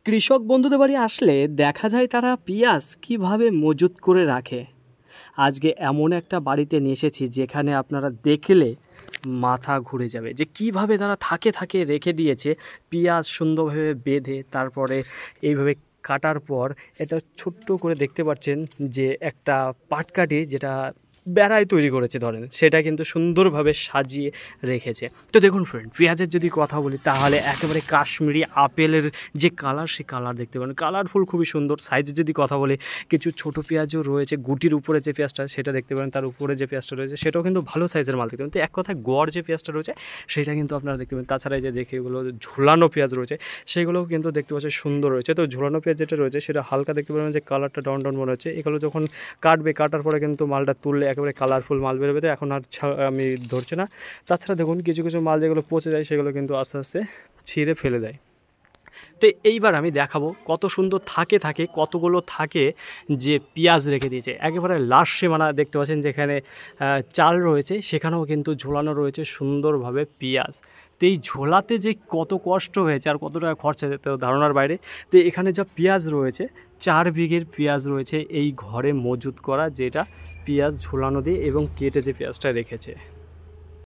কৃষক বন্ধুদের বাড়ি আসলে দেখা যায় তারা পেঁয়াজ কিভাবে মজুত করে রাখে। আজকে এমন একটা বাড়িতে নিয়ে এসেছি যেখানে আপনারা দেখলে মাথা ঘুরে যাবে যে কিভাবে তারা থাকে রেখে দিয়েছে পেঁয়াজ সুন্দরভাবে বেঁধে, তারপরে এইভাবে কাটার পর এটা ছোট্ট করে দেখতে পাচ্ছেন যে একটা পাটকাঠি যেটা বেড়ায় তৈরি করেছে ধরেন, সেটা কিন্তু সুন্দরভাবে সাজিয়ে রেখেছে। তো দেখুন ফ্রেন্ড, পেঁয়াজের যদি কথা বলি তাহলে একেবারে কাশ্মীরি আপেলের যে কালার, সে কালার দেখতে পারেন, কালারফুল, খুবই সুন্দর। সাইজের যদি কথা বলি, কিছু ছোট পেঁয়াজও রয়েছে, গুটির উপরে যে পেঁয়াজটা সেটা দেখতে পারেন, তার উপরে যে পেঁয়াজটা রয়েছে সেটাও কিন্তু ভালো সাইজের মাল দেখতে পারেন। তো এক কথায় গড় যে পেঁয়াজটা রয়েছে সেটা কিন্তু আপনারা দেখতে পাবেন। তাছাড়া এই যে দেখে এগুলো ঝোলানো পেঁয়াজ রয়েছে সেগুলোও কিন্তু দেখতে পাচ্ছেন সুন্দর রয়েছে। তো ঝোলানো পেঁয়াজ যেটা রয়েছে সেটা হালকা দেখতে পাবেন যে কালারটা ডাউন মনে হচ্ছে। এগুলো যখন কাটার পরে কিন্তু মালটা তুললে একেবারে কালারফুল মাল বেরোবে। তো এখন আর আমি ধরছি না। তাছাড়া দেখুন কিছু মাল যেগুলো পচে যায় সেগুলো কিন্তু আস্তে আস্তে ছিঁড়ে ফেলে দেয়। তো এইবার আমি দেখাবো কত সুন্দর থাকে কতগুলো থাকে যে পেঁয়াজ রেখে দিয়েছে। একেবারে লাস্ট সীমানা দেখতে পাচ্ছেন যেখানে চাল রয়েছে সেখানেও কিন্তু ঝোলানো রয়েছে সুন্দরভাবে পেঁয়াজ। তো এই ঝোলাতে যে কত কষ্ট হয়েছে আর কত টাকা খরচা যেতে ধারণার বাইরে। তো এখানে যা পেঁয়াজ রয়েছে 4 বিঘের পেঁয়াজ রয়েছে এই ঘরে মজুত করা, যেটা পেঁয়াজ ঝোলানো দিয়ে এবং কেটে যে পেঁয়াজটা রেখেছে।